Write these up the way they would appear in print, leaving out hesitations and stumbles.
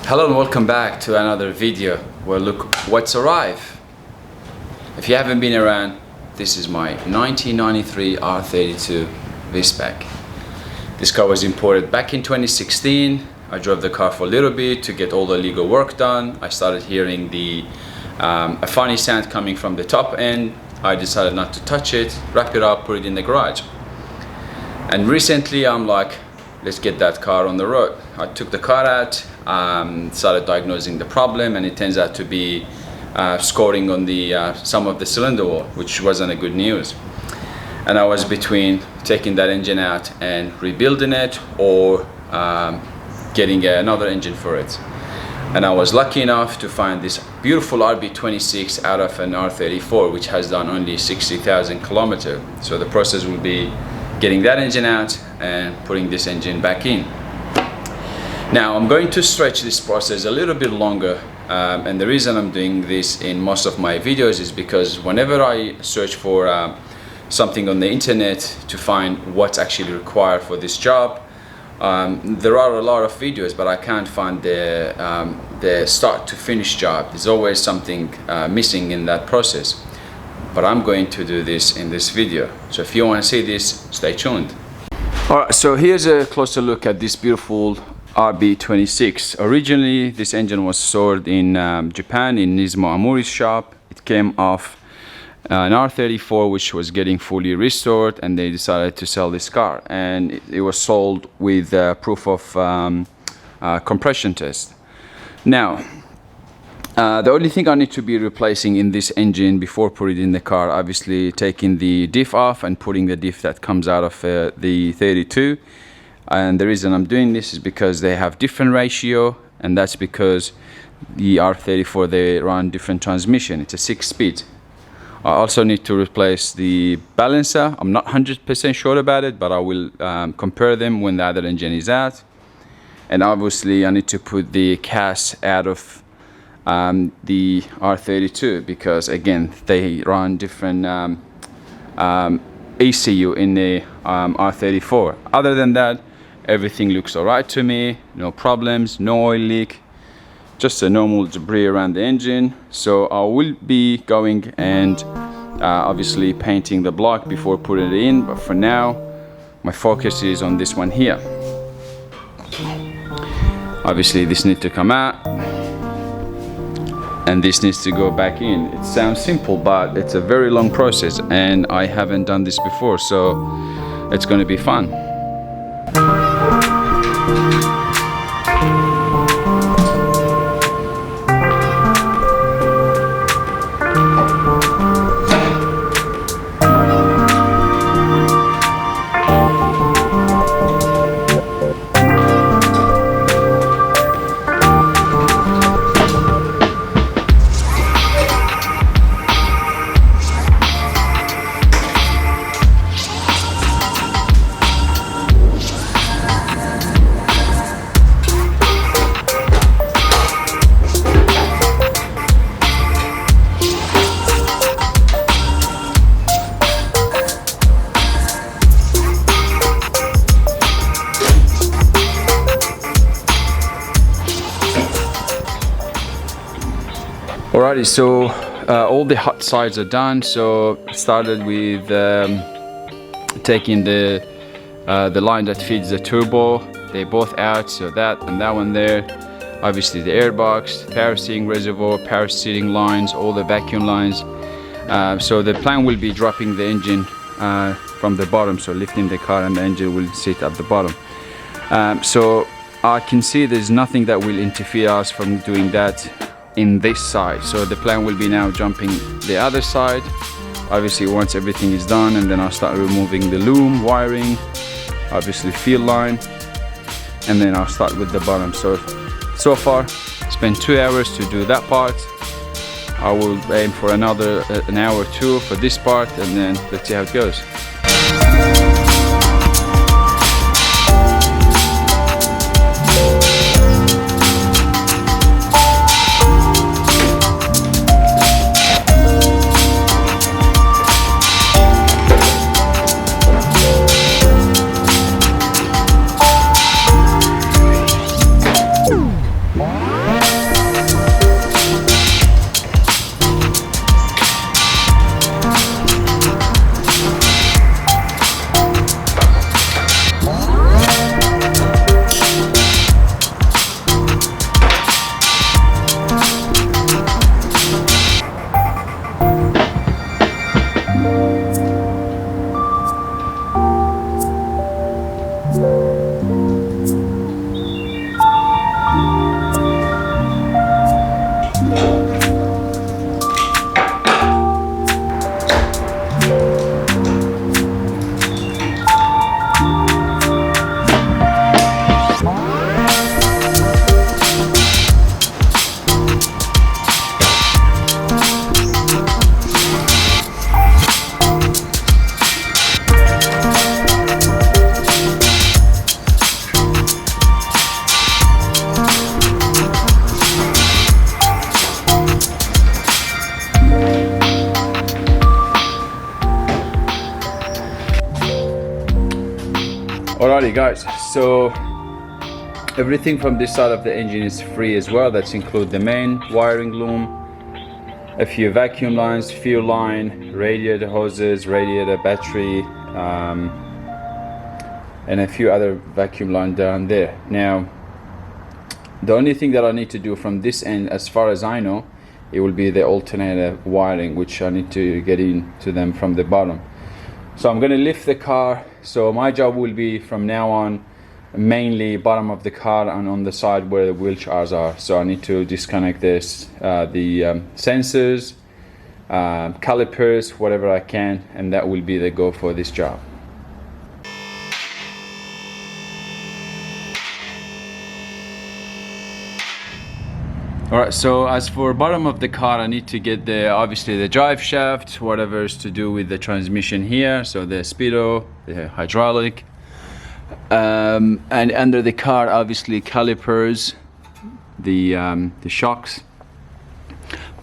Hello and welcome back to another video where look what's arrived. If you haven't been around, this is my 1993 R32 V-Spec. This car was imported back in 2016. I drove the car for a little bit to get all the legal work done. I started hearing a funny sound coming from the top end. I decided not to touch it, wrap it up, put it in the garage. And recently I'm like, let's get that car on the road. I took the car out, started diagnosing the problem, and it turns out to be scoring on the some of the cylinder wall, which wasn't a good news. And I was between taking that engine out and rebuilding it, or getting another engine for it. And I was lucky enough to find this beautiful RB26 out of an R34, which has done only 60,000 kilometers. So the process will be getting that engine out and putting this engine back in. Now I'm going to stretch this process a little bit longer, and the reason I'm doing this in most of my videos is because whenever I search for something on the internet to find what's actually required for this job, there are a lot of videos, but I can't find the start to finish job. There's always something missing in that process. But I'm going to do this in this video. So if you want to see this, stay tuned. Alright, so here's a closer look at this beautiful RB26. Originally, this engine was sold in Japan, in Nismo Amuri's shop. It came off an R34, which was getting fully restored, and they decided to sell this car. And it was sold with proof of compression test. Now, the only thing I need to be replacing in this engine before putting it in the car, obviously taking the diff off and putting the diff that comes out of the 32. And the reason I'm doing this is because they have different ratio, and that's because the R34, they run different transmission. It's a 6-speed. I also need to replace the balancer. I'm not 100% sure about it, but I will compare them when the other engine is out. And obviously I need to put the cast out of the R32, because again they run different ECU in the R34. Other than that, everything looks alright to me. No problems, no oil leak, just a normal debris around the engine. So I will be going and obviously painting the block before putting it in, but for now my focus is on this one here. Obviously this needs to come out, and this needs to go back in. It sounds simple, but it's a very long process, and I haven't done this before, so it's going to be fun. Alrighty, so all the hot sides are done. So started with taking the line that feeds the turbo. They're both out, so that and that one there. Obviously the airbox, power steering reservoir, power steering lines, all the vacuum lines. So the plan will be dropping the engine from the bottom, so lifting the car and the engine will sit at the bottom. So I can see there's nothing that will interfere us from doing that in this side. So the plan will be now jumping the other side, obviously once everything is done, and then I'll start removing the loom, wiring, obviously field line, and then I'll start with the bottom. So far spent 2 hours to do that part. I will aim for another an hour or two for this part, and then let's see how it goes. Alrighty guys, so everything from this side of the engine is free as well. That's include the main wiring loom, a few vacuum lines, fuel line, radiator hoses, radiator battery, and a few other vacuum lines down there. Now, the only thing that I need to do from this end, as far as I know, it will be the alternator wiring, which I need to get into them from the bottom. So I'm going to lift the car. So my job will be from now on mainly bottom of the car and on the side where the wheel bars are. So I need to disconnect this, the sensors, calipers, whatever I can, and that will be the go for this job. Alright, so as for bottom of the car, I need to get the, obviously the drive shaft, whatever is to do with the transmission here, so the speedo, the hydraulic, and under the car obviously calipers, the shocks,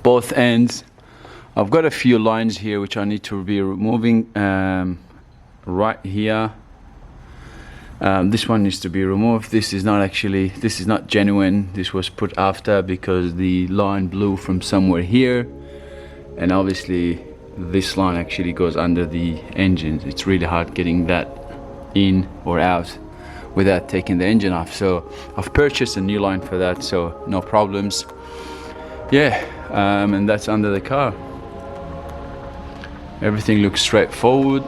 both ends. I've got a few lines here which I need to be removing right here. This one needs to be removed. This is not genuine. This was put after because the line blew from somewhere here, and obviously this line actually goes under the engine. It's really hard getting that in or out without taking the engine off. So I've purchased a new line for that, so no problems. Yeah, and that's under the car. Everything looks straightforward.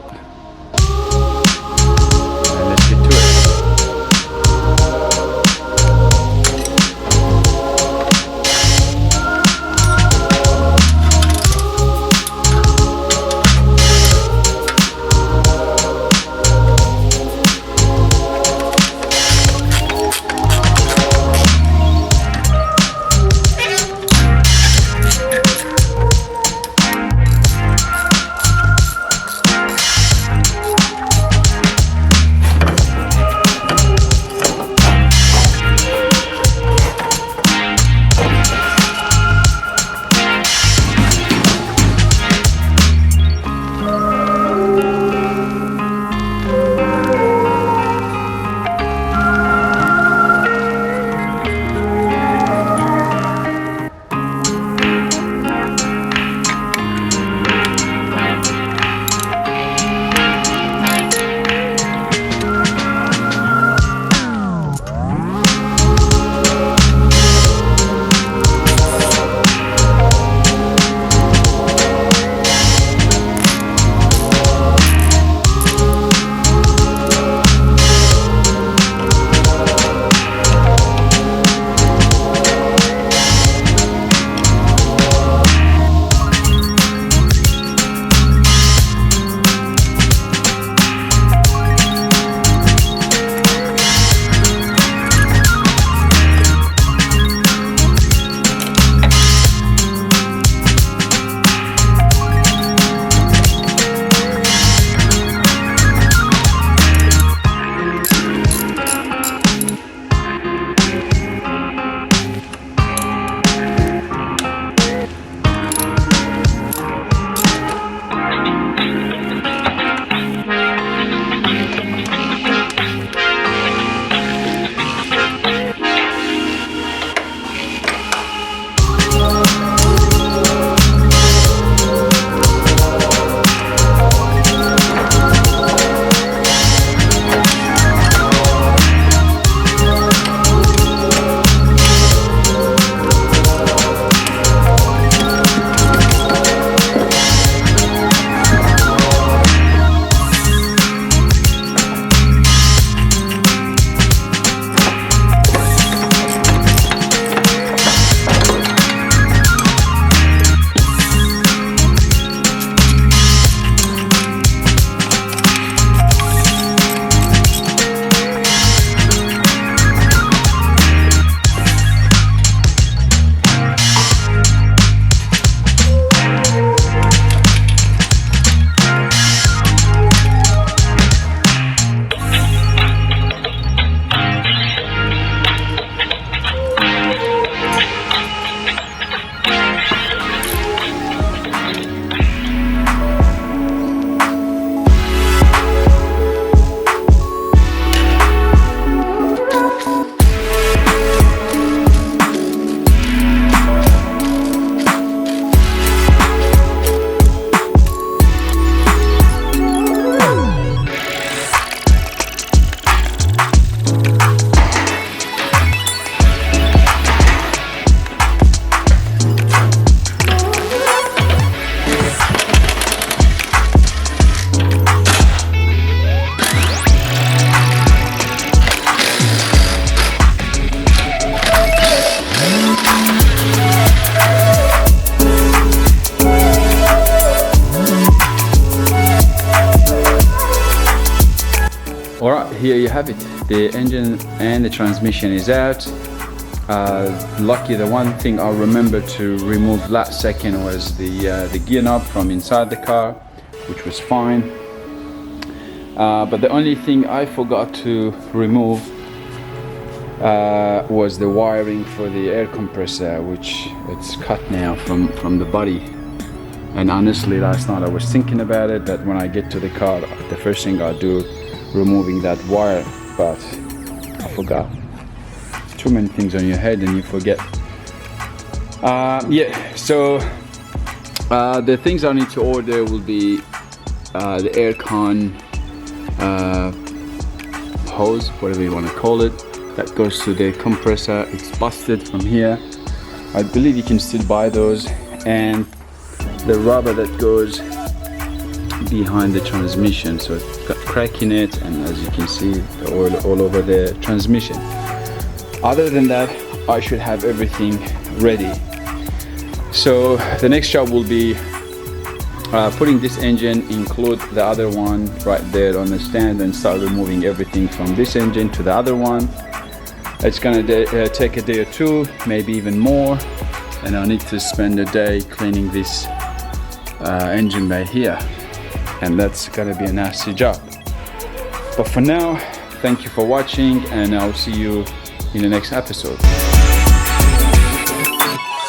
have it. The engine and the transmission is out. Lucky, the one thing I remember to remove last second was the gear knob from inside the car, which was fine. But the only thing I forgot to remove was the wiring for the air compressor, which it's cut now from the body. And honestly, last night I was thinking about it, that when I get to the car, the first thing I'll do, removing that wire, but I forgot. Too many things on your head and you forget. Yeah, so the things I need to order will be the air con hose, whatever you want to call it, that goes to the compressor. It's busted from here. I believe you can still buy those, and the rubber that goes behind the transmission, so it's got crack in it, and as you can see, the oil all over the transmission. Other than that, I should have everything ready. So the next job will be putting this engine, include the other one right there on the stand, and start removing everything from this engine to the other one. It's gonna take a day or two, maybe even more, and I need to spend a day cleaning this engine bay here, and that's gonna be a nasty job. But for now, thank you for watching, and I'll see you in the next episode.